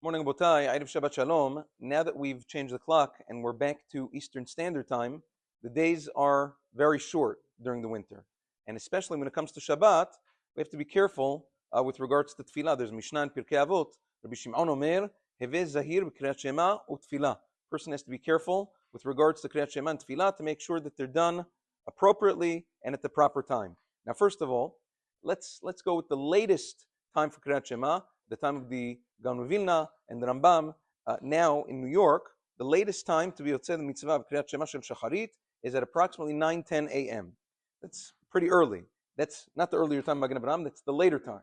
Morning, Botai. Erev Shabbat Shalom. Now that we've changed the clock and we're back to Eastern Standard Time, the days are very short during the winter. And especially when it comes to Shabbat, we have to be careful with regards to Tefillah. There's Mishnah in Pirkei Avot. Rabbi Shimon Omer, Heveh Zahir b'Kriyat Shema u'Tefillah. Person has to be careful with regards to Kriyat Shema and Tefillah to make sure that they're done appropriately and at the proper time. Now, first of all, let's go with the latest time for Kriyat Shema, the time of the Gaon of Vilna and the Rambam. Now in New York, the latest time to be yotzei the mitzvah of Kriyat Shema shel Shacharit is at approximately 9:10 a.m. That's pretty early. That's not the earlier time of Magen Avraham, that's the later time.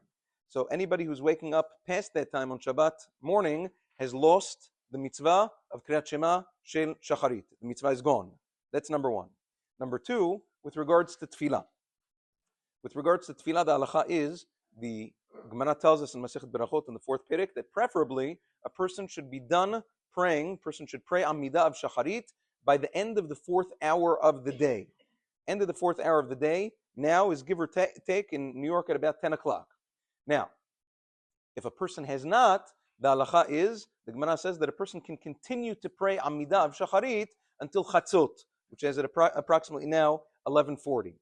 So anybody who's waking up past that time on Shabbat morning has lost the mitzvah of Kriyat Shema shel Shacharit. The mitzvah is gone. That's number one. Number two, with regards to Tefillah. With regards to Tefillah, the halacha is, the Gemara tells us in Masechet Berachot in the fourth perek that preferably a person should be done praying, person should pray Amidah of Shacharit by the end of the fourth hour of the day. End of the fourth hour of the day now is give or take in New York at about 10 o'clock. Now, if a person has not, the halacha is, the Gemara says that a person can continue to pray Amidah of Shacharit until Chatzot, which is at approximately now 11:40.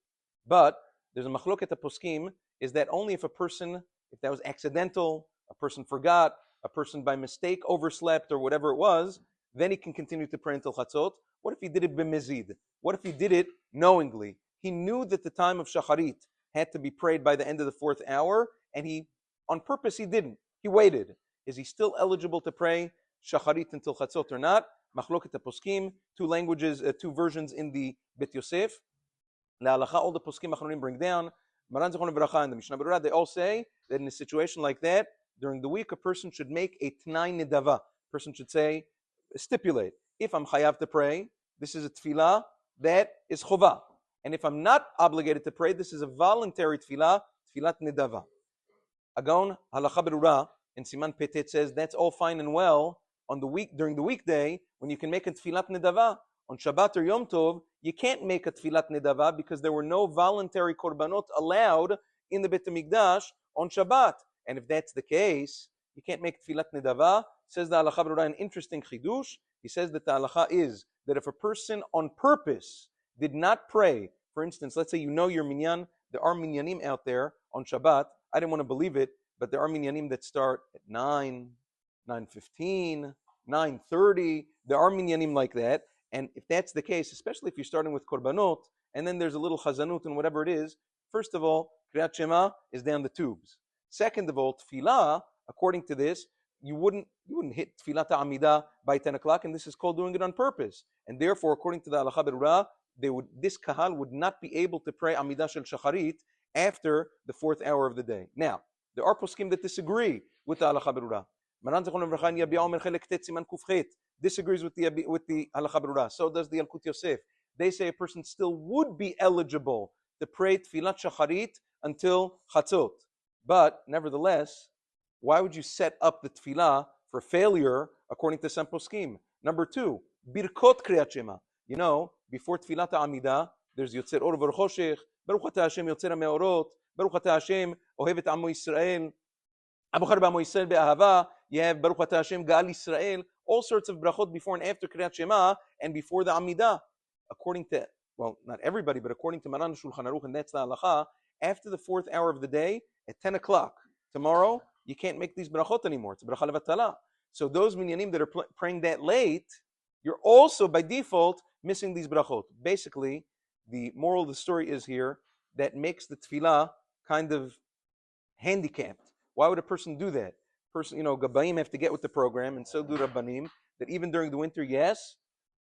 But there's a machloket poskim, is that only if a person, if that was accidental, a person forgot, a person by mistake overslept or whatever it was, then he can continue to pray until Chatzot. What if he did it b'mezid? What if he did it knowingly? He knew that the time of Shacharit had to be prayed by the end of the fourth hour, and he, on purpose, he didn't. He waited. Is he still eligible to pray Shacharit until Chatzot or not? Machloket poskim, two versions in the Bet Yosef. La'alacha, all the poskim achronim bring down. Maran Zechon V'Bracha and the Mishnah Berurah, they all say that in a situation like that, during the week, a person should make a T'nai Nedava. A person should say, stipulate, if I'm chayav to pray, this is a tefillah that is chovah. And if I'm not obligated to pray, this is a voluntary tefillah, tefillat Nedava. Agaon, Halacha Berurah, in Siman Petet says, that's all fine and well on the week, during the weekday, when you can make a tefillat Nedava. On Shabbat or Yom Tov, you can't make a Tefillat Nedava because there were no voluntary korbanot allowed in the Beit HaMikdash on Shabbat. And if that's the case, you can't make Tefillat Nedava. Says the Halacha Berurah, an interesting chidush. He says that the Halacha is that if a person on purpose did not pray, for instance, let's say you know your minyan, there are minyanim out there on Shabbat. I didn't want to believe it, but there are minyanim that start at 9, 9:15, 9:30. There are minyanim like that. And if that's the case, especially if you're starting with korbanot, and then there's a little chazanut and whatever it is, first of all, Kriyat Shema is down the tubes. Second of all, Tefillah, according to this, you wouldn't hit Tefillah Ta'amidah by 10 o'clock, and this is called doing it on purpose. And therefore, according to the Halacha Berurah, this kahal would not be able to pray Amidah Shel Shacharit after the fourth hour of the day. Now, there are poskim that disagree with the Halacha Berurah. Maran Zechon V'Bracha in Yabia Omer Chelek Tet Siman Kufchet disagrees with the Halacha Berurah. So does the Yalkut Yosef. They say a person still would be eligible to pray Tfilat Shacharit until Chatzot. But nevertheless, why would you set up the Tfilah for failure according to some poskim? Number two, Birkot Kriyat Shema. You know, before Tfilat Amidah, there's Yotzer Or V'Choshech, Baruch Ata Hashem Yotzer HaMeorot, Baruch Ata Hashem Ohevet Amo Yisrael, Abochar B'Amo Yisrael Be'ahava. You have Baruch Ata Hashem Gal Yisrael. All sorts of brachot before and after Kriyat Shema and before the Amidah. According to, well, not everybody, but according to Maran Shulchan Aruch, and that's the halacha, after the fourth hour of the day, at 10 o'clock, tomorrow, you can't make these brachot anymore. It's bracha levatala. So those minyanim that are praying that late, you're also by default missing these brachot. Basically, the moral of the story is here that makes the tefillah kind of handicapped. Why would a person do that? Gabayim have to get with the program, and so do Rabbanim, that even during the winter, yes,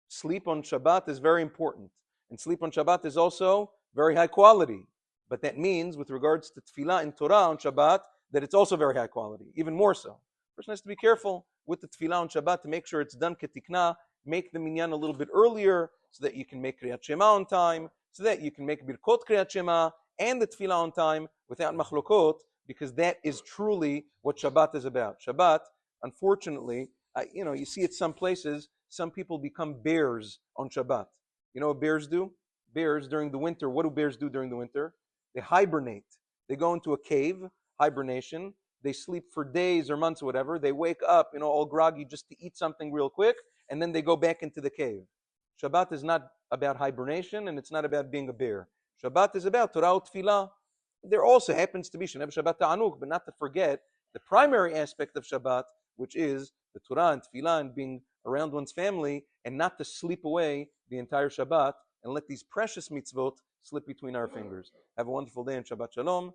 sleep on Shabbat is very important. And sleep on Shabbat is also very high quality. But that means, with regards to Tefillah and Torah on Shabbat, that it's also very high quality, even more so. A person has to be careful with the Tefillah on Shabbat to make sure it's done ketikna, make the minyan a little bit earlier, so that you can make Kriyat Shema on time, so that you can make Birkot Kriyat Shema and the Tefillah on time without machlokot, because that is truly what Shabbat is about. Shabbat, unfortunately, you see it some places, some people become bears on Shabbat. You know what bears do? Bears during the winter, what do bears do during the winter? They hibernate. They go into a cave, hibernation, they sleep for days or months or whatever, they wake up, all groggy just to eat something real quick, and then they go back into the cave. Shabbat is not about hibernation, and it's not about being a bear. Shabbat is about Torah Tefillah. There also happens to be Shabbat Ta'anuk, but not to forget the primary aspect of Shabbat, which is the Torah and Tefillah and being around one's family, and not to sleep away the entire Shabbat and let these precious mitzvot slip between our fingers. Have a wonderful day and Shabbat Shalom.